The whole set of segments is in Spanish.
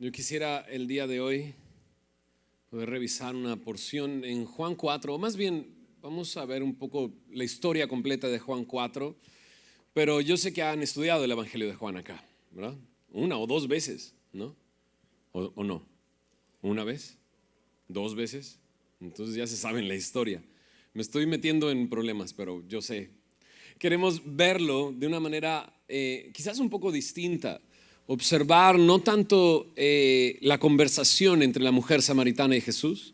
Yo quisiera el día de hoy poder revisar una porción en Juan 4, o más bien vamos a ver un poco la historia completa de Juan 4, pero yo sé que han estudiado el Evangelio de Juan acá, ¿verdad? Una o dos veces, ¿no? ¿O no? ¿Una vez? ¿Dos veces? Entonces ya se saben la historia. Me estoy metiendo en problemas, pero yo sé. Queremos verlo de una manera quizás un poco distinta. Observar no tanto la conversación entre la mujer samaritana y Jesús,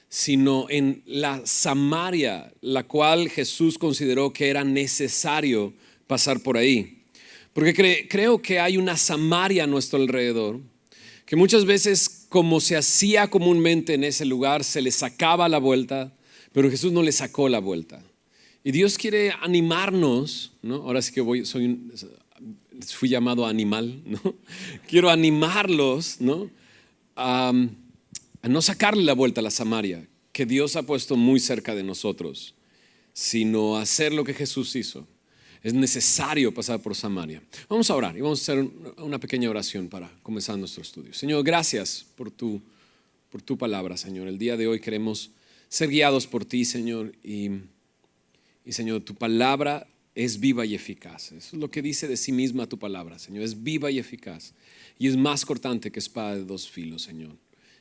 sino en la Samaria, la cual Jesús consideró que era necesario pasar por ahí. Porque creo que hay una Samaria a nuestro alrededor, que muchas veces, como se hacía comúnmente en ese lugar, se le sacaba la vuelta, pero Jesús no le sacó la vuelta. Y Dios quiere animarnos, ¿no? Ahora sí que fui llamado animal, ¿no? Quiero animarlos, ¿no? A no sacarle la vuelta a la Samaria, que Dios ha puesto muy cerca de nosotros, sino hacer lo que Jesús hizo. Es necesario pasar por Samaria. Vamos a orar y vamos a hacer una pequeña oración para comenzar nuestro estudio. Señor, gracias por tu palabra, Señor. El día de hoy queremos ser guiados por ti, Señor, y Señor, tu palabra es viva y eficaz. Eso es lo que dice de sí misma tu palabra, Señor. Es viva y eficaz y es más cortante que espada de dos filos, Señor.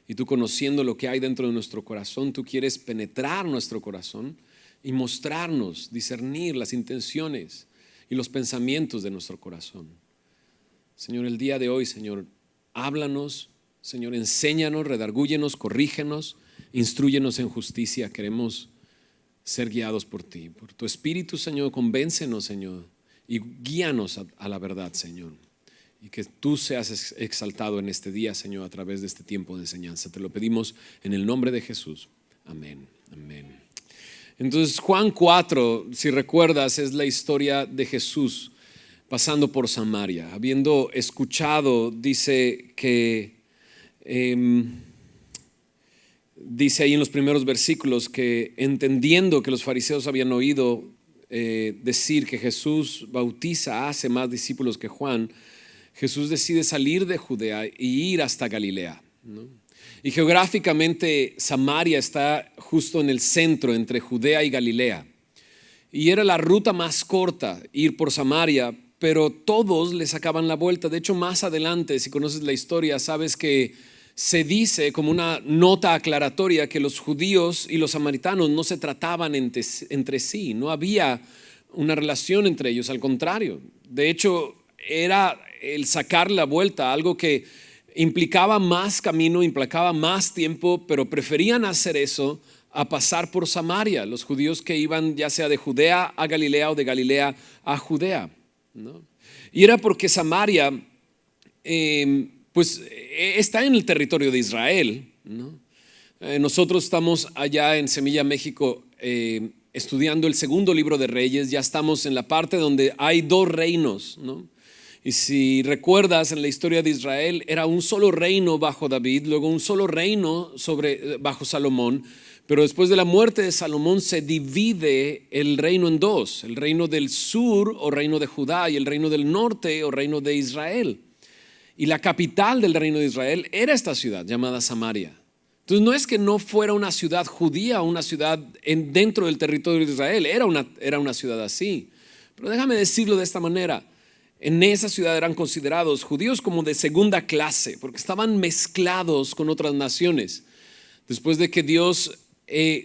Y tú, conociendo lo que hay dentro de nuestro corazón, tú quieres penetrar nuestro corazón y mostrarnos, discernir las intenciones y los pensamientos de nuestro corazón. Señor, el día de hoy, Señor, háblanos, Señor, enséñanos, redargúyenos, corrígenos, instrúyenos en justicia. Queremos ser guiados por ti, por tu Espíritu, Señor. Convéncenos, Señor, y guíanos a la verdad, Señor. Y que tú seas exaltado en este día, Señor, a través de este tiempo de enseñanza. Te lo pedimos en el nombre de Jesús. Amén, amén. Entonces, Juan 4, si recuerdas, es la historia de Jesús pasando por Samaria. Habiendo escuchado, dice que dice ahí en los primeros versículos que, entendiendo que los fariseos habían oído decir que Jesús bautiza, hace más discípulos que Juan, Jesús decide salir de Judea y ir hasta Galilea, ¿no? Y geográficamente Samaria está justo en el centro entre Judea y Galilea. Y era la ruta más corta ir por Samaria, pero todos le sacaban la vuelta. De hecho, más adelante, si conoces la historia, sabes que se dice como una nota aclaratoria que los judíos y los samaritanos no se trataban entre sí, no había una relación entre ellos, al contrario. De hecho, era el sacar la vuelta algo que implicaba más camino, implicaba más tiempo, pero preferían hacer eso a pasar por Samaria, los judíos que iban ya sea de Judea a Galilea o de Galilea a Judea, ¿no? Y era porque Samaria pues está en el territorio de Israel, ¿no? Nosotros estamos allá en Semilla, México, estudiando el segundo libro de Reyes. Ya estamos en la parte donde hay dos reinos, ¿no? Y si recuerdas, en la historia de Israel era un solo reino bajo David, luego un solo reino bajo Salomón, pero después de la muerte de Salomón se divide el reino en dos: el reino del sur o reino de Judá y el reino del norte o reino de Israel. Y la capital del reino de Israel era esta ciudad llamada Samaria. Entonces no es que no fuera una ciudad judía, una ciudad dentro del territorio de Israel, era una ciudad así. Pero déjame decirlo de esta manera: en esa ciudad eran considerados judíos como de segunda clase, porque estaban mezclados con otras naciones. Después de que Dios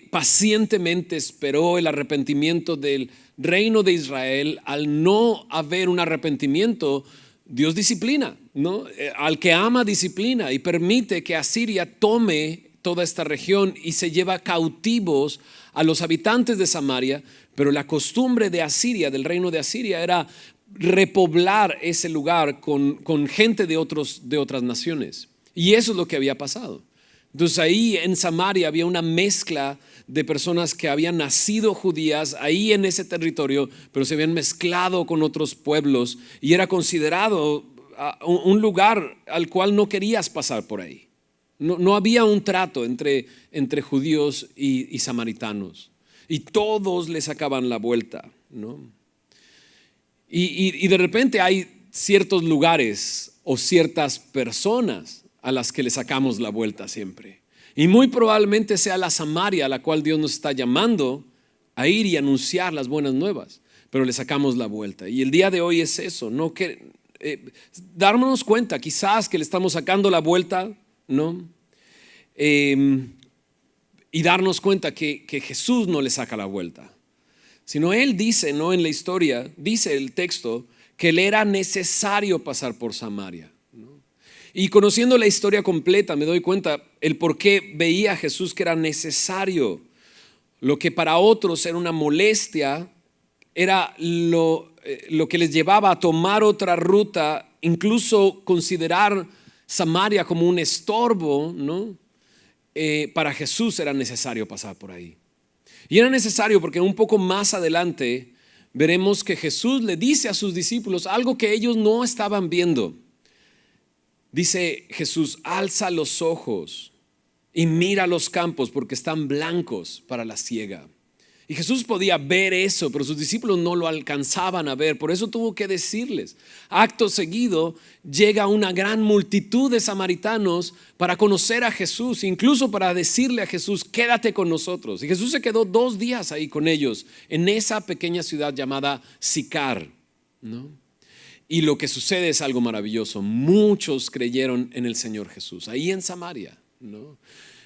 pacientemente esperó el arrepentimiento del reino de Israel, al no haber un arrepentimiento, Dios disciplina, ¿no? Al que ama disciplina y permite que Asiria tome toda esta región y se lleva cautivos a los habitantes de Samaria. Pero la costumbre de Asiria, del reino de Asiria, era repoblar ese lugar con gente de otras naciones. Y eso es lo que había pasado. Entonces ahí en Samaria había una mezcla de personas que habían nacido judías ahí en ese territorio, pero se habían mezclado con otros pueblos y era considerado un lugar al cual no querías pasar por ahí. No había un trato entre judíos y samaritanos, y todos le sacaban la vuelta, ¿no? Y de repente hay ciertos lugares o ciertas personas a las que le sacamos la vuelta siempre. Y muy probablemente sea la Samaria a la cual Dios nos está llamando a ir y anunciar las buenas nuevas, pero le sacamos la vuelta. Y el día de hoy es eso, no que darnos cuenta quizás que le estamos sacando la vuelta, ¿no? Y darnos cuenta que Jesús no le saca la vuelta, sino Él dice, no en la historia, dice el texto, que le era necesario pasar por Samaria, ¿no? Y conociendo la historia completa me doy cuenta el por qué veía a Jesús que era necesario. Lo que para otros era una molestia, era lo que les llevaba a tomar otra ruta, incluso considerar Samaria como un estorbo, ¿no? Para Jesús era necesario pasar por ahí. Y era necesario porque un poco más adelante veremos que Jesús le dice a sus discípulos algo que ellos no estaban viendo. Dice Jesús: alza los ojos y mira los campos porque están blancos para la siega. Y Jesús podía ver eso, pero sus discípulos no lo alcanzaban a ver. Por eso tuvo que decirles. Acto seguido llega una gran multitud de samaritanos para conocer a Jesús, incluso para decirle a Jesús: quédate con nosotros. Y Jesús se quedó 2 días ahí con ellos en esa pequeña ciudad llamada Sicar, ¿no? Y lo que sucede es algo maravilloso. Muchos creyeron en el Señor Jesús ahí en Samaria, ¿no?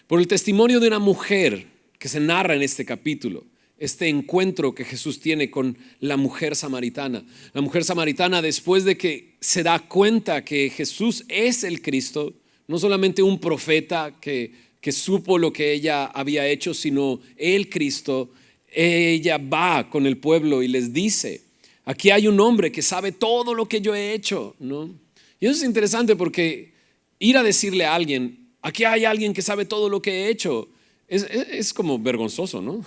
Por el testimonio de una mujer que se narra en este capítulo. Este encuentro que Jesús tiene con la mujer samaritana. La mujer samaritana, después de que se da cuenta que Jesús es el Cristo, no solamente un profeta que supo lo que ella había hecho, sino el Cristo, ella va con el pueblo y les dice: aquí hay un hombre que sabe todo lo que yo he hecho, ¿no? Y eso es interesante porque ir a decirle a alguien: aquí hay alguien que sabe todo lo que he hecho, es como vergonzoso, ¿no?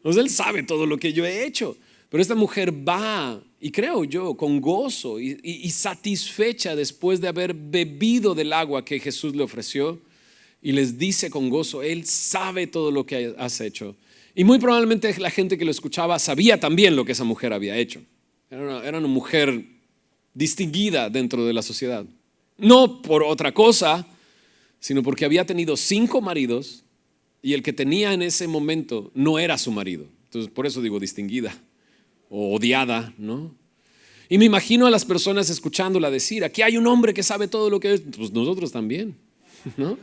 Entonces él sabe todo lo que yo he hecho. Pero esta mujer va, y creo yo, con gozo y satisfecha después de haber bebido del agua que Jesús le ofreció, y les dice con gozo: Él sabe todo lo que has hecho. Y muy probablemente la gente que lo escuchaba sabía también lo que esa mujer había hecho. Era una mujer distinguida dentro de la sociedad. No por otra cosa, sino porque había tenido 5 maridos. Y el que tenía en ese momento no era su marido. Entonces por eso digo distinguida o odiada, ¿no? Y me imagino a las personas escuchándola decir: aquí hay un hombre que sabe todo lo que es. Pues nosotros también, ¿no?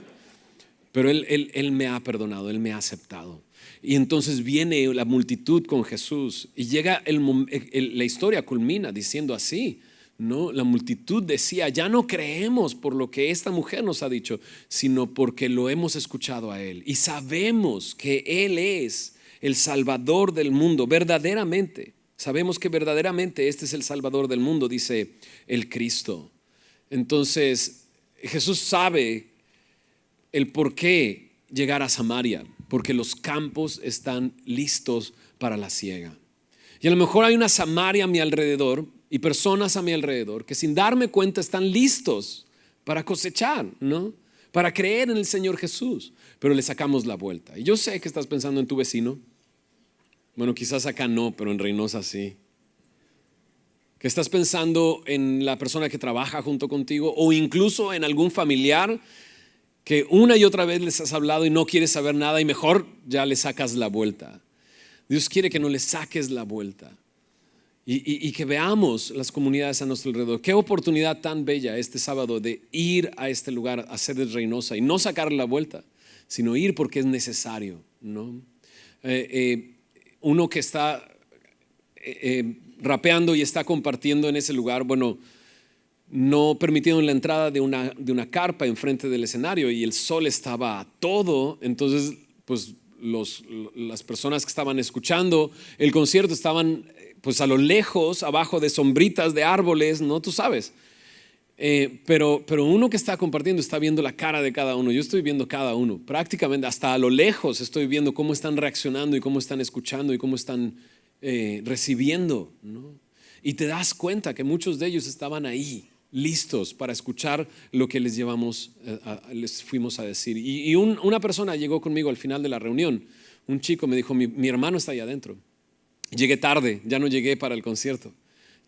Pero él me ha perdonado, Él me ha aceptado. Y entonces viene la multitud con Jesús y llega la historia culmina diciendo así, ¿no? La multitud decía: ya no creemos por lo que esta mujer nos ha dicho, sino porque lo hemos escuchado a Él y sabemos que Él es el Salvador del mundo. Verdaderamente, sabemos que verdaderamente este es el Salvador del mundo, dice el Cristo. Entonces Jesús sabe el por qué llegar a Samaria, porque los campos están listos para la siega. Y a lo mejor hay una Samaria a mi alrededor y personas a mi alrededor que sin darme cuenta están listos para cosechar, ¿no? Para creer en el Señor Jesús, pero le sacamos la vuelta. Y yo sé que estás pensando en tu vecino. Bueno, quizás acá no, pero en Reynosa sí. Que estás pensando en la persona que trabaja junto contigo o incluso en algún familiar que una y otra vez les has hablado y no quieres saber nada y mejor ya le sacas la vuelta. Dios quiere que no le saques la vuelta y que veamos las comunidades a nuestro alrededor. Qué oportunidad tan bella este sábado de ir a este lugar, a Sedes Reynosa, y no sacar la vuelta, sino ir porque es necesario, ¿no? Uno que está rapeando y está compartiendo en ese lugar, bueno, no permitieron la entrada de una carpa enfrente del escenario y el sol estaba a todo. Entonces pues las personas que estaban escuchando el concierto estaban pues a lo lejos, abajo de sombritas de árboles, ¿no? Tú sabes. Pero uno que está compartiendo está viendo la cara de cada uno. Yo estoy viendo cada uno, prácticamente hasta a lo lejos estoy viendo cómo están reaccionando y cómo están escuchando y cómo están recibiendo, ¿no? Y te das cuenta que muchos de ellos estaban ahí, listos para escuchar lo que les fuimos a decir. Y una persona llegó conmigo al final de la reunión. Un chico me dijo: mi hermano está ahí adentro. Llegué tarde, ya no llegué para el concierto.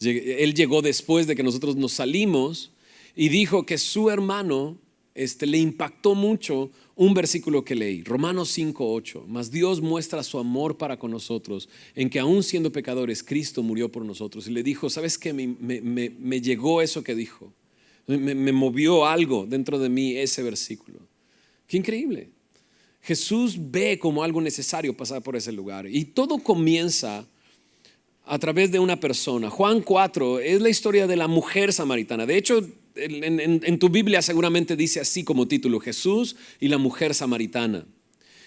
Él llegó después de que nosotros nos salimos y dijo que su hermano le impactó mucho un versículo que leí, Romanos 5:8. Mas Dios muestra su amor para con nosotros, en que aún siendo pecadores, Cristo murió por nosotros. Y le dijo, ¿sabes qué? Me llegó eso que dijo. Me movió algo dentro de mí ese versículo. Qué increíble. Jesús ve como algo necesario pasar por ese lugar. Y todo comienza a través de una persona. Juan 4 es la historia de la mujer samaritana. De hecho, en tu Biblia seguramente dice así como título, Jesús y la mujer samaritana.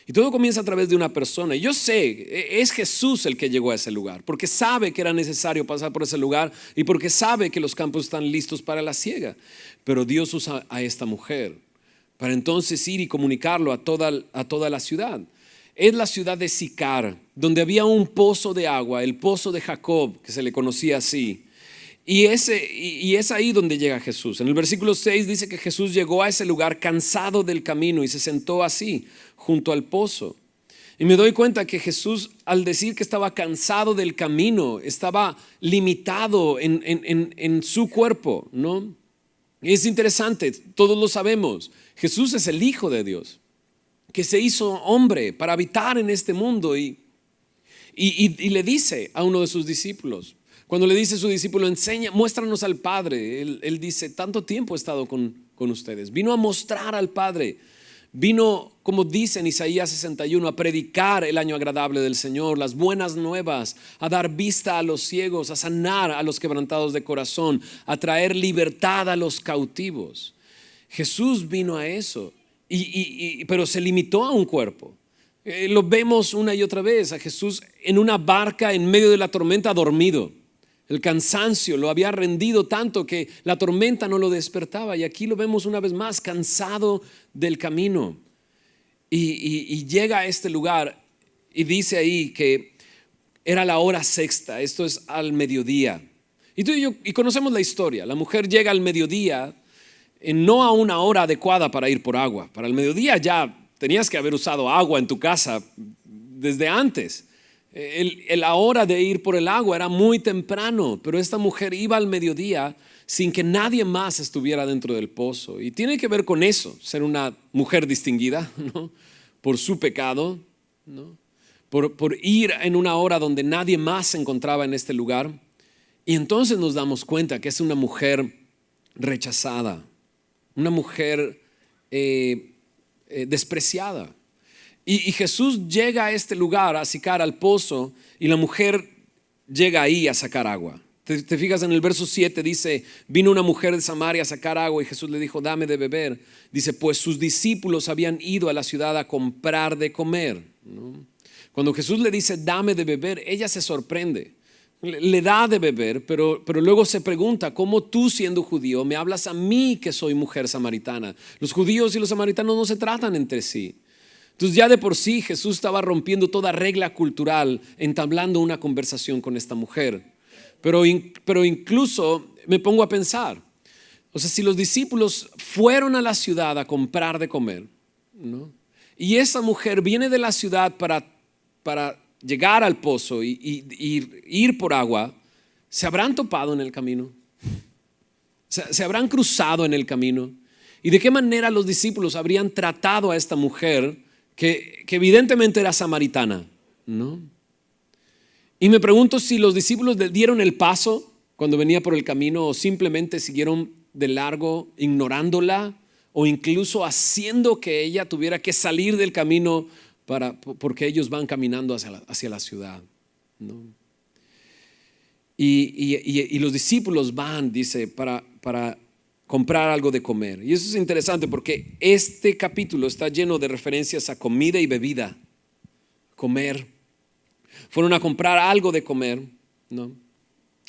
Y todo comienza a través de una persona. Y yo sé, es Jesús el que llegó a ese lugar, porque sabe que era necesario pasar por ese lugar y porque sabe que los campos están listos para la siega. Pero Dios usa a esta mujer para entonces ir y comunicarlo a toda la ciudad. Es la ciudad de Sicar, donde había un pozo de agua, el pozo de Jacob, que se le conocía así. Y es ahí donde llega Jesús. En el versículo 6 dice que Jesús llegó a ese lugar cansado del camino y se sentó así, junto al pozo. Y me doy cuenta que Jesús, al decir que estaba cansado del camino, estaba limitado en su cuerpo, ¿no? Y es interesante, todos lo sabemos, Jesús es el Hijo de Dios, que se hizo hombre para habitar en este mundo y le dice a uno de sus discípulos, cuando le dice a su discípulo, muéstranos al Padre, él dice, tanto tiempo he estado con ustedes. Vino a mostrar al Padre, vino, como dice en Isaías 61, a predicar el año agradable del Señor, las buenas nuevas, a dar vista a los ciegos, a sanar a los quebrantados de corazón, a traer libertad a los cautivos. Jesús vino a eso, pero se limitó a un cuerpo. Lo vemos una y otra vez a Jesús en una barca en medio de la tormenta dormido. El cansancio lo había rendido tanto que la tormenta no lo despertaba. Y aquí lo vemos una vez más, cansado del camino. Y llega a este lugar y dice ahí que era la hora sexta, esto es al mediodía. Y tú y yo conocemos la historia. La mujer llega al mediodía, no a una hora adecuada para ir por agua. Para el mediodía ya tenías que haber usado agua en tu casa desde antes. La hora de ir por el agua era muy temprano, pero esta mujer iba al mediodía sin que nadie más estuviera dentro del pozo. Y tiene que ver con eso, ser una mujer distinguida, ¿no? Por su pecado, ¿no? Por ir en una hora donde nadie más se encontraba en este lugar. Y entonces nos damos cuenta que es una mujer rechazada, una mujer despreciada. Y Jesús llega a este lugar, a Sicar, al pozo, y la mujer llega ahí a sacar agua. Te fijas en el verso 7, dice, vino una mujer de Samaria a sacar agua y Jesús le dijo, dame de beber. Dice, pues sus discípulos habían ido a la ciudad a comprar de comer, ¿no? Cuando Jesús le dice, dame de beber, ella se sorprende. Le da de beber, pero luego se pregunta, ¿cómo tú siendo judío me hablas a mí que soy mujer samaritana? Los judíos y los samaritanos no se tratan entre sí. Entonces ya de por sí Jesús estaba rompiendo toda regla cultural, entablando una conversación con esta mujer. Pero incluso me pongo a pensar, o sea, si los discípulos fueron a la ciudad a comprar de comer, ¿no? Y esa mujer viene de la ciudad para llegar al pozo y ir por agua, ¿se habrán topado en el camino? ¿Se habrán cruzado en el camino? ¿Y de qué manera los discípulos habrían tratado a esta mujer que evidentemente era samaritana, ¿no? Y me pregunto si los discípulos le dieron el paso cuando venía por el camino o simplemente siguieron de largo ignorándola o incluso haciendo que ella tuviera que salir del camino porque ellos van caminando hacia la ciudad, ¿no? Y los discípulos van, dice, para comprar algo de comer. Y eso es interesante porque este capítulo está lleno de referencias a comida y bebida. Comer. Fueron a comprar algo de comer, ¿no?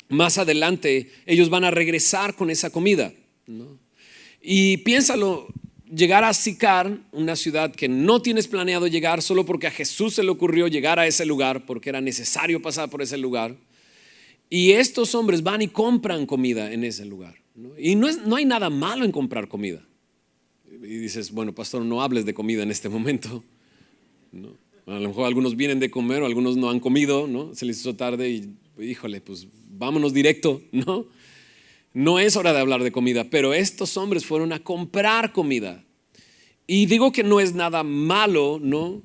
Más adelante ellos van a regresar con esa comida, ¿no? Y piénsalo, llegar a Sicar, una ciudad que no tienes planeado llegar solo porque a Jesús se le ocurrió llegar a ese lugar, porque era necesario pasar por ese lugar. Y estos hombres van y compran comida en ese lugar, ¿no? Y no hay nada malo en comprar comida. Y dices, bueno, pastor, no hables de comida en este momento, ¿no? A lo mejor algunos vienen de comer o algunos no han comido, ¿no? Se les hizo tarde y híjole, pues vámonos directo, ¿no? No es hora de hablar de comida, pero estos hombres fueron a comprar comida. Y digo que no es nada malo, ¿no?,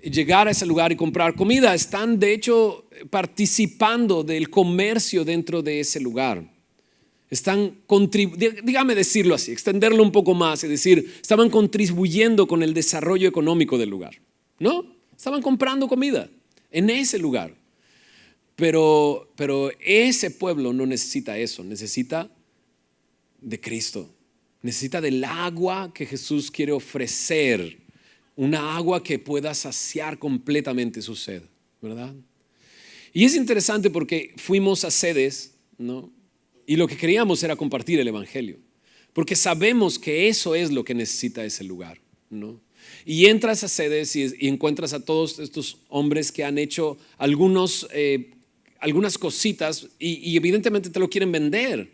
llegar a ese lugar y comprar comida. Están de hecho participando del comercio dentro de ese lugar. Están dígame decirlo así, extenderlo un poco más y decir, estaban contribuyendo con el desarrollo económico del lugar, ¿no? Estaban comprando comida en ese lugar. Pero ese pueblo no necesita eso, necesita de Cristo. Necesita del agua que Jesús quiere ofrecer, una agua que pueda saciar completamente su sed, ¿verdad? Y es interesante porque fuimos a sedes, ¿no?, y lo que queríamos era compartir el evangelio, porque sabemos que eso es lo que necesita ese lugar, ¿no? Y entras a sedes y encuentras a todos estos hombres que han hecho algunas cositas y evidentemente te lo quieren vender,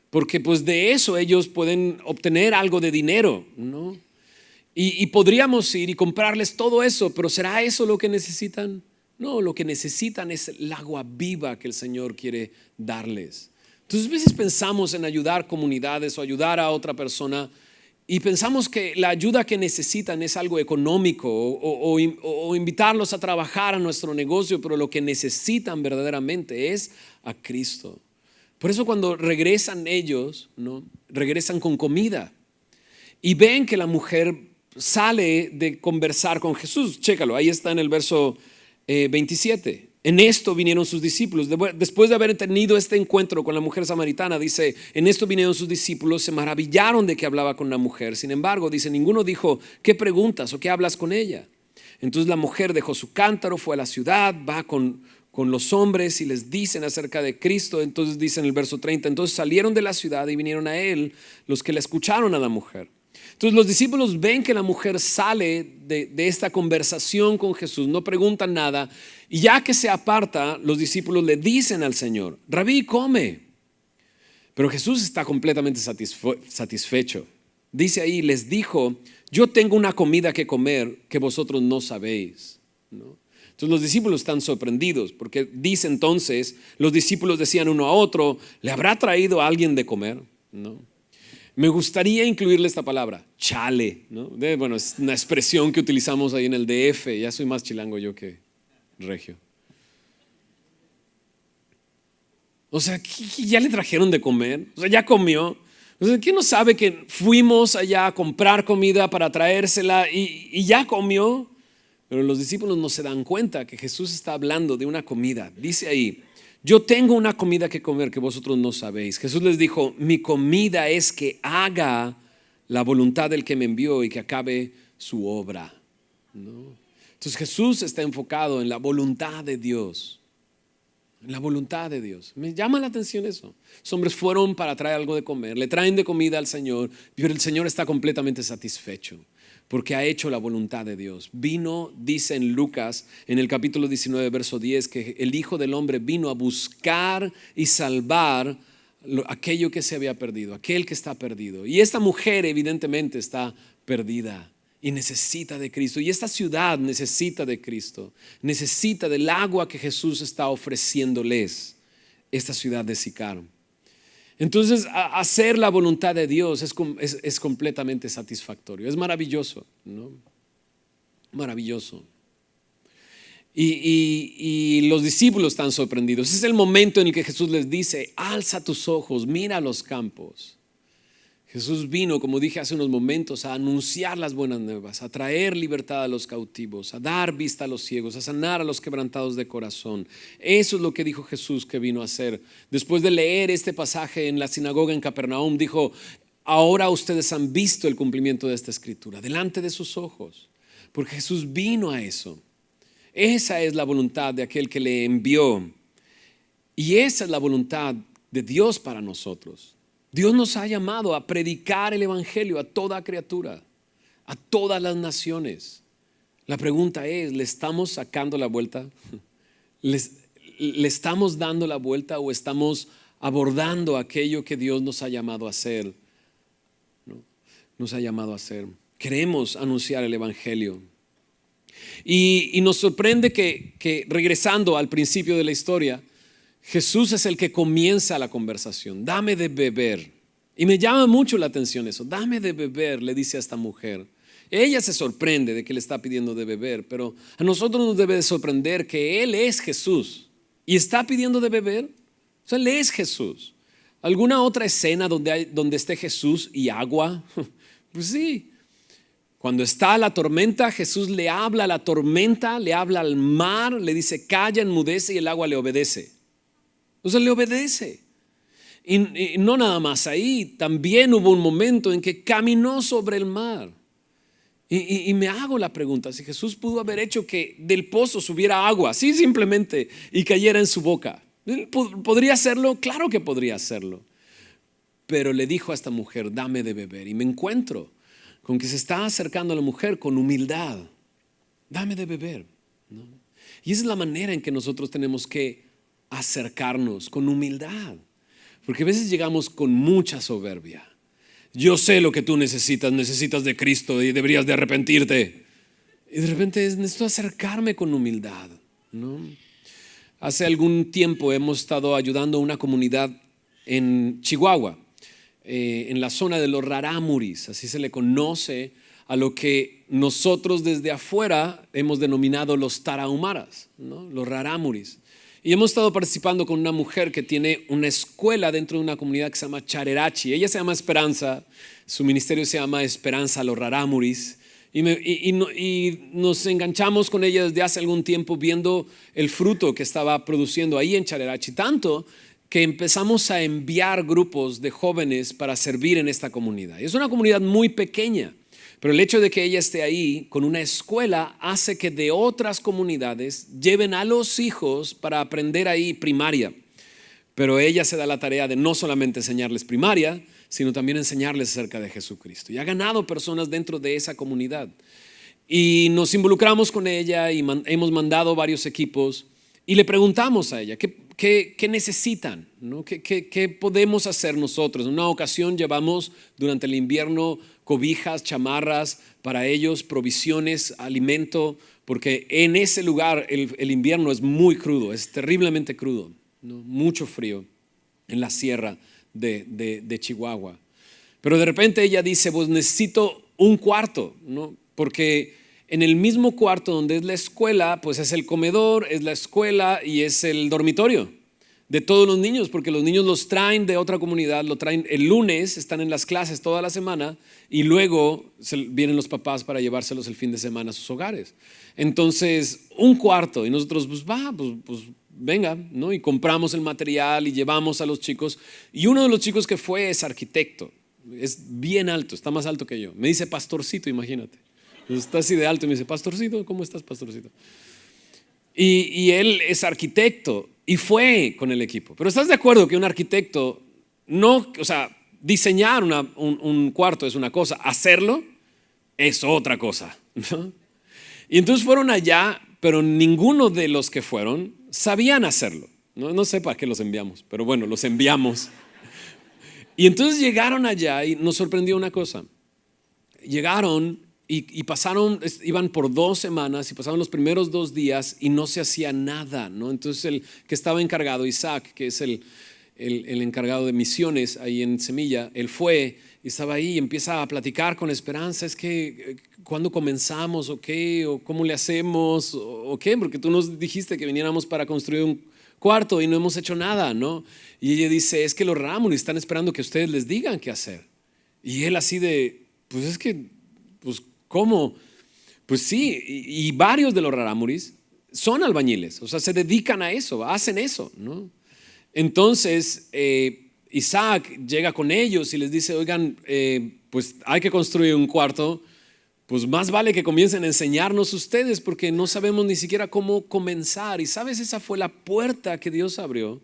porque pues de eso ellos pueden obtener algo de dinero, ¿no? Y podríamos ir y comprarles todo eso, pero ¿será eso lo que necesitan? No, lo que necesitan es el agua viva que el Señor quiere darles. Entonces a veces pensamos en ayudar comunidades o ayudar a otra persona y pensamos que la ayuda que necesitan es algo económico o invitarlos a trabajar a nuestro negocio, pero lo que necesitan verdaderamente es a Cristo. Por eso cuando regresan ellos, ¿no?, regresan con comida y ven que la mujer sale de conversar con Jesús. Chécalo, ahí está en el verso 27. En esto vinieron sus discípulos. Después de haber tenido este encuentro con la mujer samaritana, dice, en esto vinieron sus discípulos, se maravillaron de que hablaba con la mujer. Sin embargo, dice, ninguno dijo, ¿qué preguntas o qué hablas con ella? Entonces la mujer dejó su cántaro, fue a la ciudad, va con los hombres y les dicen acerca de Cristo. Entonces dice en el verso 30, entonces salieron de la ciudad y vinieron a él los que le escucharon a la mujer. Entonces los discípulos ven que la mujer sale de esta conversación con Jesús, no preguntan nada, y ya que se aparta, los discípulos le dicen al Señor, Rabí, come. Pero Jesús está completamente satisfecho. Dice ahí, les dijo, yo tengo una comida que comer que vosotros no sabéis, ¿no? Entonces los discípulos están sorprendidos porque dice entonces, los discípulos decían uno a otro, ¿le habrá traído a alguien de comer? ¿No? Me gustaría incluirle esta palabra, chale, ¿no? Bueno, es una expresión que utilizamos ahí en el DF, ya soy más chilango yo que regio. O sea, ¿ya le trajeron de comer? O sea, ¿ya comió? O sea, ¿quién no sabe que fuimos allá a comprar comida para traérsela y ya comió? Pero los discípulos no se dan cuenta que Jesús está hablando de una comida. Dice ahí, yo tengo una comida que comer que vosotros no sabéis. Jesús les dijo, mi comida es que haga la voluntad del que me envió y que acabe su obra, ¿no? Entonces Jesús está enfocado en la voluntad de Dios. En la voluntad de Dios. Me llama la atención eso. Los hombres fueron para traer algo de comer, le traen de comida al Señor, pero el Señor está completamente satisfecho porque ha hecho la voluntad de Dios. Vino, dice en Lucas, en el capítulo 19, verso 10, que el Hijo del Hombre vino a buscar y salvar aquello que se había perdido, aquel que está perdido. Y esta mujer evidentemente está perdida y necesita de Cristo. Y esta ciudad necesita de Cristo, necesita del agua que Jesús está ofreciéndoles, esta ciudad de Sicar. Entonces, hacer la voluntad de Dios es completamente satisfactorio, es maravilloso, ¿no? Maravilloso. Y los discípulos están sorprendidos. Es el momento en el que Jesús les dice, alza tus ojos, mira los campos. Jesús vino, como dije hace unos momentos, a anunciar las buenas nuevas, a traer libertad a los cautivos, a dar vista a los ciegos, a sanar a los quebrantados de corazón. Eso es lo que dijo Jesús que vino a hacer. Después de leer este pasaje en la sinagoga en Capernaum, dijo, ahora ustedes han visto el cumplimiento de esta escritura delante de sus ojos, porque Jesús vino a eso. Esa es la voluntad de aquel que le envió y esa es la voluntad de Dios para nosotros. Dios nos ha llamado a predicar el evangelio a toda criatura, a todas las naciones. La pregunta es, ¿le estamos sacando la vuelta? ¿Le estamos dando la vuelta o estamos abordando aquello que Dios nos ha llamado a hacer? ¿No? Nos ha llamado a hacer. Queremos anunciar el evangelio. Y nos sorprende que regresando al principio de la historia, Jesús es el que comienza la conversación. Dame de beber. Y me llama mucho la atención eso. Dame de beber, le dice a esta mujer. Ella se sorprende de que le está pidiendo de beber, pero a nosotros nos debe de sorprender que Él es Jesús y está pidiendo de beber. O sea, Él es Jesús. ¿Alguna otra escena donde esté Jesús y agua? Pues sí. Cuando está la tormenta, Jesús le habla a la tormenta, le habla al mar, le dice calla, enmudece y el agua le obedece. O sea, le obedece. Y no nada más ahí, también hubo un momento en que caminó sobre el mar. Y me hago la pregunta, si Jesús pudo haber hecho que del pozo subiera agua, así simplemente, y cayera en su boca, ¿podría hacerlo? Claro que podría hacerlo. Pero le dijo a esta mujer, dame de beber. Y me encuentro con que se está acercando a la mujer con humildad. Dame de beber, ¿no? Y esa es la manera en que nosotros tenemos que acercarnos, con humildad. Porque a veces llegamos con mucha soberbia. Yo sé lo que tú necesitas de Cristo y deberías de arrepentirte. Y de repente necesito acercarme con humildad, ¿no? Hace algún tiempo hemos estado ayudando a una comunidad en Chihuahua, en la zona de los rarámuris, así se le conoce a lo que nosotros desde afuera hemos denominado los tarahumaras, ¿no? Los rarámuris. Y hemos estado participando con una mujer que tiene una escuela dentro de una comunidad que se llama Charerachi. Ella se llama Esperanza, su ministerio se llama Esperanza Los Rarámuris. Y nos enganchamos con ella desde hace algún tiempo viendo el fruto que estaba produciendo ahí en Charerachi. Tanto que empezamos a enviar grupos de jóvenes para servir en esta comunidad. Es una comunidad muy pequeña. Pero el hecho de que ella esté ahí con una escuela hace que de otras comunidades lleven a los hijos para aprender ahí primaria. Pero ella se da la tarea de no solamente enseñarles primaria, sino también enseñarles acerca de Jesucristo. Y ha ganado personas dentro de esa comunidad. Y nos involucramos con ella y hemos mandado varios equipos y le preguntamos a ella, ¿qué necesitan? ¿No? ¿Qué podemos hacer nosotros? En una ocasión llevamos durante el invierno cobijas, chamarras para ellos, provisiones, alimento, porque en ese lugar el invierno es muy crudo, es terriblemente crudo, ¿no? Mucho frío en la sierra de Chihuahua. Pero de repente ella dice, pues necesito un cuarto, ¿no? Porque en el mismo cuarto donde es la escuela, pues es el comedor, es la escuela y es el dormitorio de todos los niños, porque los niños los traen de otra comunidad, lo traen el lunes, están en las clases toda la semana y luego vienen los papás para llevárselos el fin de semana a sus hogares. Entonces, un cuarto y nosotros, pues venga, ¿no? Y compramos el material y llevamos a los chicos. Y uno de los chicos que fue es arquitecto, es bien alto, está más alto que yo. Me dice pastorcito, imagínate. Entonces, está así de alto y me dice, pastorcito, ¿cómo estás, pastorcito? Y él es arquitecto y fue con el equipo. Pero ¿estás de acuerdo que un arquitecto diseñar un cuarto es una cosa, hacerlo es otra cosa, ¿no? Y entonces fueron allá, pero ninguno de los que fueron sabían hacerlo. No sé para qué los enviamos, pero bueno, los enviamos. Y entonces llegaron allá y nos sorprendió una cosa. Llegaron y pasaron, iban por 2 semanas y pasaron los primeros 2 días y no se hacía nada, ¿no? Entonces el que estaba encargado, Isaac, que es el encargado de misiones ahí en Semilla, él fue y estaba ahí y empieza a platicar con Esperanza. Es que ¿cuándo comenzamos o qué? ¿O cómo le hacemos? ¿O qué? Porque tú nos dijiste que viniéramos para construir un cuarto y no hemos hecho nada, ¿no? Y ella dice, es que los Rarámuris están esperando que ustedes les digan qué hacer. Y él así de, pues es que, pues ¿cómo? Pues sí, y varios de los Rarámuris son albañiles, o sea, se dedican a eso, hacen eso, ¿no? Entonces Isaac llega con ellos y les dice, oigan, pues hay que construir un cuarto, pues más vale que comiencen a enseñarnos ustedes porque no sabemos ni siquiera cómo comenzar. Y sabes, esa fue la puerta que Dios abrió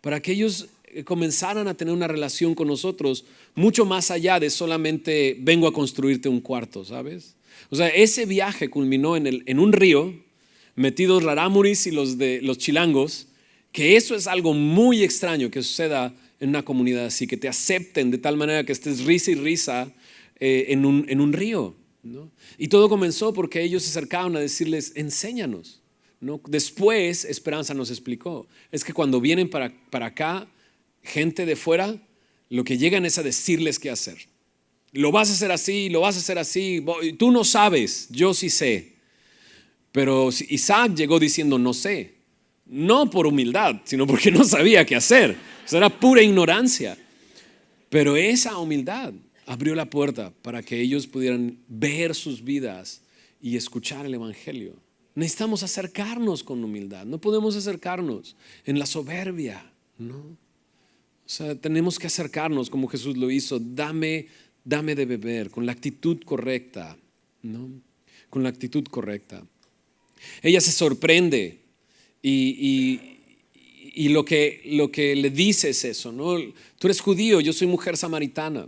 para que ellos comenzaran a tener una relación con nosotros mucho más allá de solamente vengo a construirte un cuarto, ¿sabes? O sea, ese viaje culminó en un río, metidos Rarámuris y los chilangos, que eso es algo muy extraño que suceda en una comunidad así, que te acepten de tal manera que estés risa y risa en un río, ¿no? Y todo comenzó porque ellos se acercaban a decirles, enséñanos, ¿no? Después Esperanza nos explicó, es que cuando vienen para acá, gente de fuera, lo que llegan es a decirles qué hacer. Lo vas a hacer así, lo vas a hacer así. Tú no sabes, yo sí sé. Pero Isaac llegó diciendo no sé. No por humildad, sino porque no sabía qué hacer. O sea, era pura ignorancia. Pero esa humildad abrió la puerta para que ellos pudieran ver sus vidas y escuchar el evangelio. Necesitamos acercarnos con humildad. No podemos acercarnos en la soberbia, ¿no? O sea, tenemos que acercarnos como Jesús lo hizo. Dame de beber, con la actitud correcta, ¿no? Con la actitud correcta. Ella se sorprende y lo que le dice es eso, ¿no? Tú eres judío, yo soy mujer samaritana.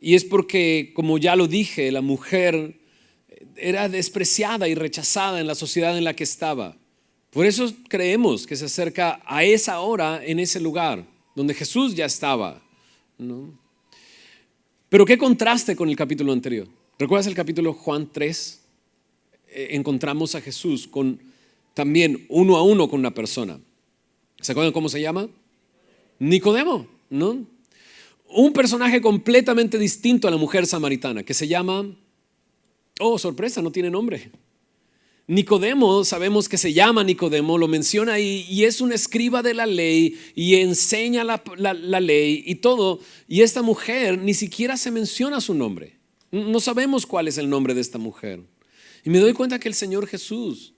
Y es porque, como ya lo dije, la mujer era despreciada y rechazada en la sociedad en la que estaba. Por eso creemos que se acerca a esa hora en ese lugar donde Jesús ya estaba, ¿no? Pero qué contraste con el capítulo anterior. ¿Recuerdas el capítulo Juan 3? Encontramos a Jesús también uno a uno con una persona. ¿Se acuerdan cómo se llama? Nicodemo, ¿no? Un personaje completamente distinto a la mujer samaritana que se llama, oh sorpresa, no tiene nombre. Nicodemo, sabemos que se llama Nicodemo, lo menciona ahí, y es un escriba de la ley y enseña la ley y todo. Y esta mujer ni siquiera se menciona su nombre. No sabemos cuál es el nombre de esta mujer. Y me doy cuenta que el Señor Jesús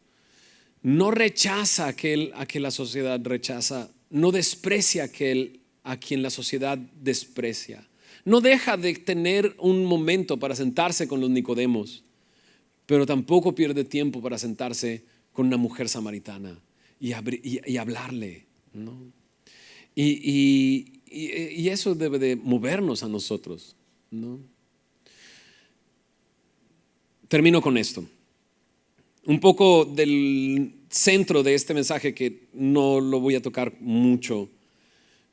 no rechaza a aquel a que la sociedad rechaza, no desprecia a quien la sociedad desprecia. No deja de tener un momento para sentarse con los Nicodemos, pero tampoco pierde tiempo para sentarse con una mujer samaritana y hablarle, ¿no? Y eso debe de movernos a nosotros, ¿no? Termino con esto. Un poco del centro de este mensaje, que no lo voy a tocar mucho,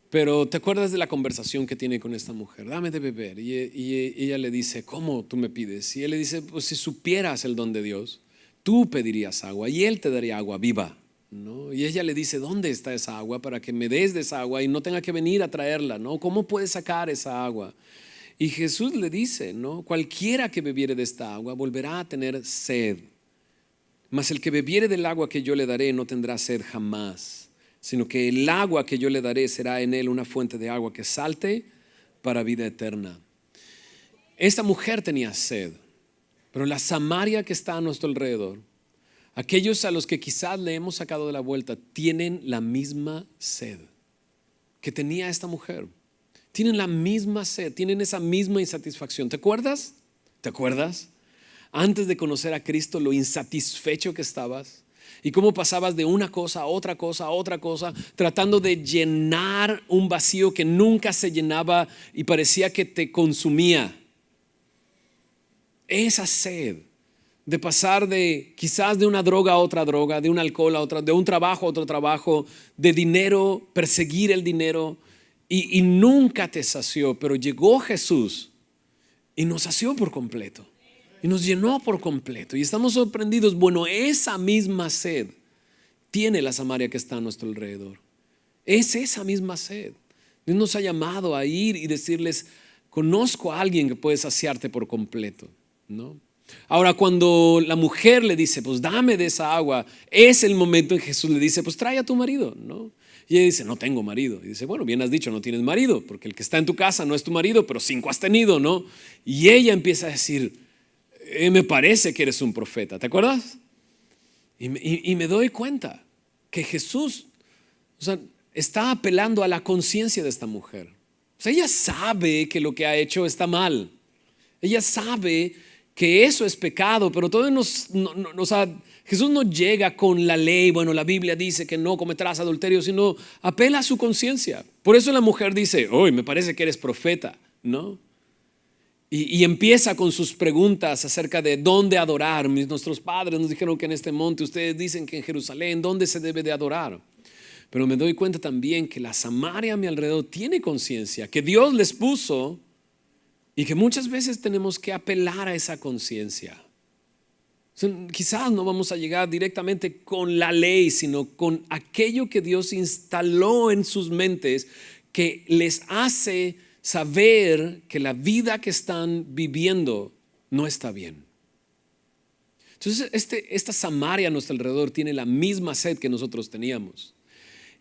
pero ¿te acuerdas de la conversación que tiene con esta mujer? Dame de beber. Y ella le dice, ¿cómo tú me pides? Y él le dice, pues si supieras el don de Dios, tú pedirías agua y Él te daría agua viva, ¿no? Y ella le dice, ¿dónde está esa agua para que me des de esa agua y no tenga que venir a traerla, ¿no? ¿Cómo puedes sacar esa agua? Y Jesús le dice, ¿no? Cualquiera que bebiere de esta agua volverá a tener sed. Mas el que bebiere del agua que yo le daré no tendrá sed jamás, sino que el agua que yo le daré será en él una fuente de agua que salte para vida eterna. Esta mujer tenía sed, pero la Samaria que está a nuestro alrededor, aquellos a los que quizás le hemos sacado de la vuelta, tienen la misma sed que tenía esta mujer. Tienen la misma sed, tienen esa misma insatisfacción. ¿Te acuerdas? ¿Te acuerdas? Antes de conocer a Cristo, lo insatisfecho que estabas y cómo pasabas de una cosa a otra cosa a otra cosa, tratando de llenar un vacío que nunca se llenaba y parecía que te consumía. Esa sed de pasar quizás de una droga a otra droga, de un alcohol a otra, de un trabajo a otro trabajo, de dinero, perseguir el dinero, y nunca te sació, pero llegó Jesús y nos sació por completo. Y nos llenó por completo y estamos sorprendidos. Bueno, esa misma sed tiene la Samaria que está a nuestro alrededor. Es esa misma sed. Dios nos ha llamado a ir y decirles, conozco a alguien que puede saciarte por completo, ¿no? Ahora, cuando la mujer le dice, pues dame de esa agua, es el momento en que Jesús le dice, pues trae a tu marido, ¿no? Y ella dice, no tengo marido. Y dice, bueno, bien has dicho, no tienes marido, porque el que está en tu casa no es tu marido, pero 5 has tenido, ¿no? Y ella empieza a decir, me parece que eres un profeta, ¿te acuerdas? Y me doy cuenta que Jesús, o sea, está apelando a la conciencia de esta mujer. O sea, ella sabe que lo que ha hecho está mal. Ella sabe que eso es pecado, pero todavía Jesús no llega con la ley. Bueno, la Biblia dice que no cometerás adulterio, sino apela a su conciencia. Por eso la mujer dice, hoy me parece que eres profeta, ¿no? Y empieza con sus preguntas acerca de dónde adorar. Nuestros padres nos dijeron que en este monte, ustedes dicen que en Jerusalén, ¿dónde se debe de adorar? Pero me doy cuenta también que la Samaria a mi alrededor tiene conciencia, que Dios les puso y que muchas veces tenemos que apelar a esa conciencia. Quizás no vamos a llegar directamente con la ley, sino con aquello que Dios instaló en sus mentes que les hace saber que la vida que están viviendo no está bien. Entonces esta Samaria a nuestro alrededor tiene la misma sed que nosotros teníamos.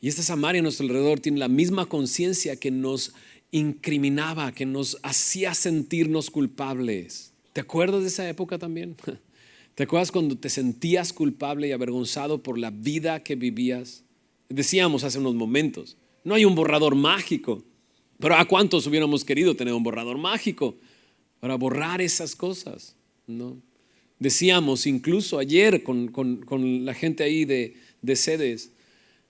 Y esta Samaria a nuestro alrededor tiene la misma conciencia que nos incriminaba, que nos hacía sentirnos culpables. ¿Te acuerdas de esa época también? ¿Te acuerdas cuando te sentías culpable y avergonzado por la vida que vivías? Decíamos hace unos momentos, no hay un borrador mágico, pero ¿a cuántos hubiéramos querido tener un borrador mágico para borrar esas cosas? ¿No? Decíamos incluso ayer con la gente ahí de sedes,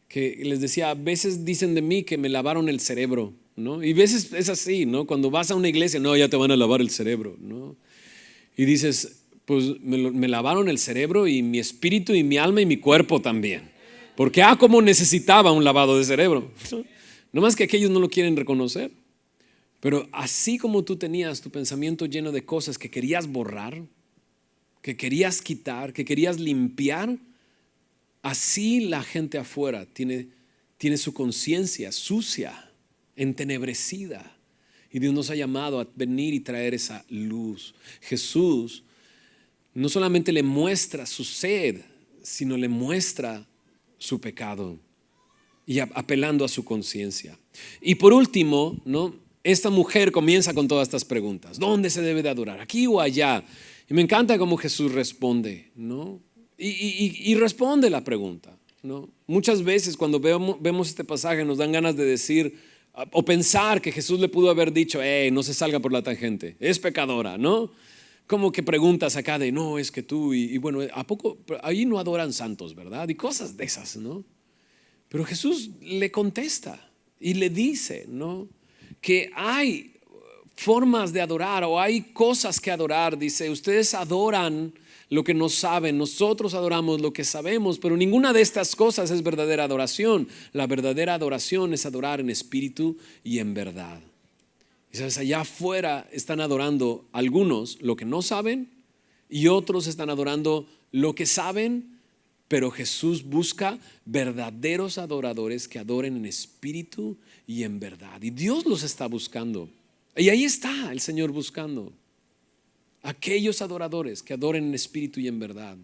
que les decía, a veces dicen de mí que me lavaron el cerebro, ¿no? Y a veces es así, ¿no? Cuando vas a una iglesia, no, ya te van a lavar el cerebro, ¿no? Y dices, pues me lavaron el cerebro y mi espíritu y mi alma y mi cuerpo también. Porque como necesitaba un lavado de cerebro. No más que aquellos no lo quieren reconocer. Pero así como tú tenías tu pensamiento lleno de cosas que querías borrar, que querías quitar, que querías limpiar, así la gente afuera tiene su conciencia sucia, entenebrecida. Y Dios nos ha llamado a venir y traer esa luz. Jesús no solamente le muestra su sed, sino le muestra su pecado y apelando a su conciencia. Y por último, ¿no? Esta mujer comienza con todas estas preguntas. ¿Dónde se debe de adorar? ¿Aquí o allá? Y me encanta cómo Jesús responde, ¿no? Y responde la pregunta, ¿no? Muchas veces cuando vemos este pasaje nos dan ganas de decir o pensar que Jesús le pudo haber dicho, no se salga por la tangente, es pecadora, ¿no? Como que preguntas acá de, no, es que tú, y bueno, ¿a poco ahí no adoran santos, verdad? Y cosas de esas, ¿no? Pero Jesús le contesta y le dice, ¿no? Que hay formas de adorar o hay cosas que adorar. Dice, ustedes adoran lo que no saben, nosotros adoramos lo que sabemos, pero ninguna de estas cosas es verdadera adoración. La verdadera adoración es adorar en espíritu y en verdad. Y sabes, allá afuera están adorando algunos lo que no saben y otros están adorando lo que saben, pero Jesús busca verdaderos adoradores que adoren en espíritu y en verdad. Y Dios los está buscando. Y ahí está el Señor buscando aquellos adoradores que adoren en espíritu y en verdad.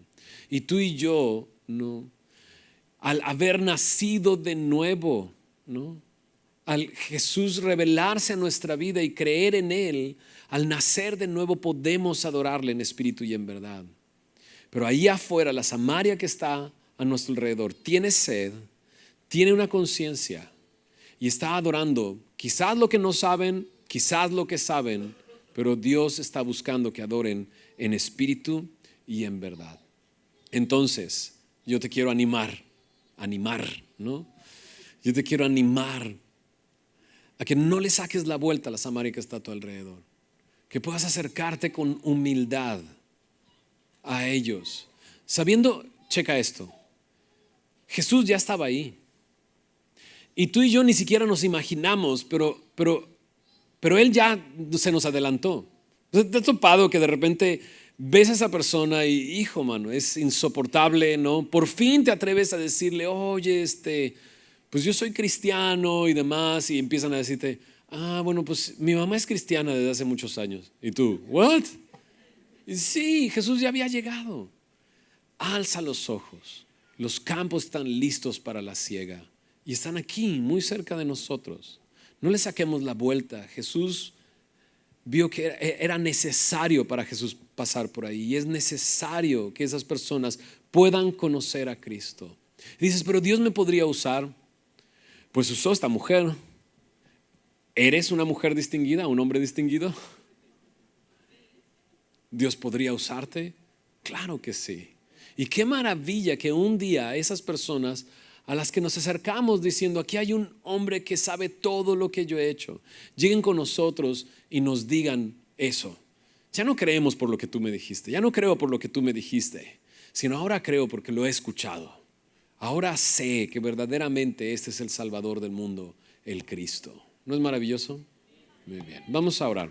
Y tú y yo, ¿no? Al haber nacido de nuevo, ¿no? Al Jesús revelarse a nuestra vida y creer en Él, al nacer de nuevo podemos adorarle en espíritu y en verdad. Pero ahí afuera, la Samaria que está a nuestro alrededor tiene sed, tiene una conciencia y está adorando quizás lo que no saben, quizás lo que saben, pero Dios está buscando que adoren en espíritu y en verdad. Entonces, yo te quiero animar, ¿no? Yo te quiero animar a que no le saques la vuelta a la Samaria que está a tu alrededor, que puedas acercarte con humildad a ellos, sabiendo, checa esto, Jesús ya estaba ahí y tú y yo ni siquiera nos imaginamos, pero Él ya se nos adelantó. ¿Te has topado que de repente ves a esa persona y, hijo, mano, es insoportable, ¿no? Por fin te atreves a decirle, oye, pues yo soy cristiano y demás, y empiezan a decirte, bueno, pues mi mamá es cristiana desde hace muchos años. Y tú, ¿what? Y sí, Jesús ya había llegado. Alza los ojos, los campos están listos para la siega y están aquí, muy cerca de nosotros. No le saquemos la vuelta. Jesús vio que era necesario para Jesús pasar por ahí y es necesario que esas personas puedan conocer a Cristo. Y dices, pero Dios me podría usar. Pues usó esta mujer. ¿Eres una mujer distinguida, un hombre distinguido? ¿Dios podría usarte? Claro que sí. Y qué maravilla que un día esas personas a las que nos acercamos diciendo, aquí hay un hombre que sabe todo lo que yo he hecho, lleguen con nosotros y nos digan eso. Ya no creemos por lo que tú me dijiste, ya no creo por lo que tú me dijiste, sino ahora creo porque lo he escuchado. Ahora sé que verdaderamente este es el Salvador del mundo, el Cristo. ¿No es maravilloso? Muy bien, vamos a orar.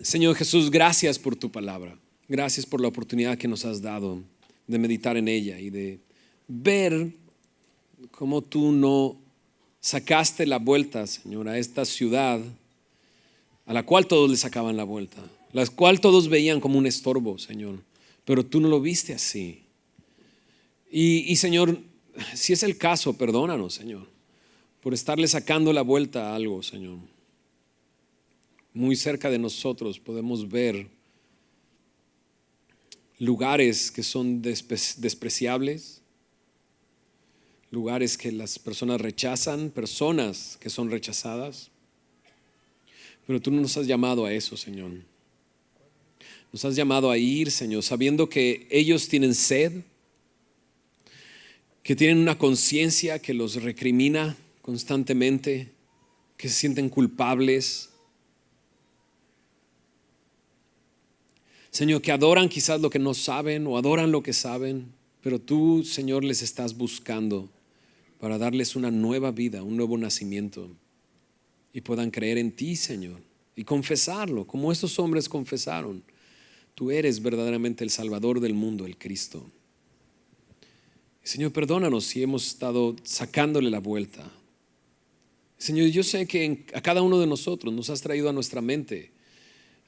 Señor Jesús, gracias por tu palabra. Gracias por la oportunidad que nos has dado de meditar en ella y de ver cómo tú no sacaste la vuelta, Señor, a esta ciudad a la cual todos le sacaban la vuelta, la cual todos veían como un estorbo, Señor, pero tú no lo viste así. Y Señor, si es el caso, perdónanos, Señor, por estarle sacando la vuelta a algo, Señor. Muy cerca de nosotros podemos ver lugares que son despreciables, lugares que las personas rechazan, personas que son rechazadas. Pero tú no nos has llamado a eso, Señor. Nos has llamado a ir, Señor, sabiendo que ellos tienen sed, que tienen una conciencia que los recrimina constantemente, que se sienten culpables. Señor, que adoran quizás lo que no saben o adoran lo que saben, pero tú, Señor, les estás buscando para darles una nueva vida, un nuevo nacimiento, y puedan creer en ti, Señor, y confesarlo, como estos hombres confesaron. Tú eres verdaderamente el Salvador del mundo, el Cristo. Señor, perdónanos si hemos estado sacándole la vuelta. Señor, yo sé que a cada uno de nosotros nos has traído a nuestra mente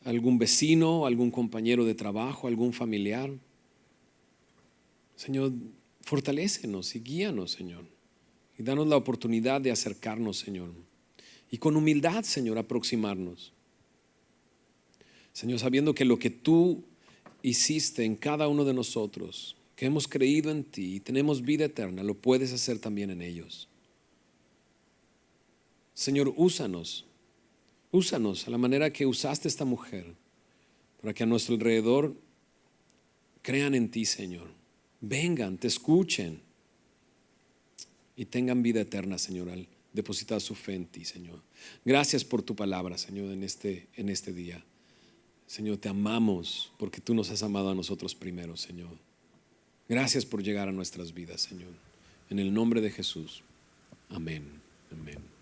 algún vecino, algún compañero de trabajo, algún familiar. Señor, fortalécenos y guíanos, Señor, y danos la oportunidad de acercarnos, Señor, y con humildad, Señor, aproximarnos. Señor, sabiendo que lo que tú hiciste en cada uno de nosotros, que hemos creído en ti y tenemos vida eterna, lo puedes hacer también en ellos. Señor, úsanos a la manera que usaste a esta mujer, para que a nuestro alrededor crean en ti, Señor. Vengan, te escuchen y tengan vida eterna, Señor, al depositar su fe en ti, Señor. Gracias por tu palabra, Señor, en este día. Señor, te amamos porque tú nos has amado a nosotros primero, Señor. Gracias por llegar a nuestras vidas, Señor. En el nombre de Jesús. Amén. Amén.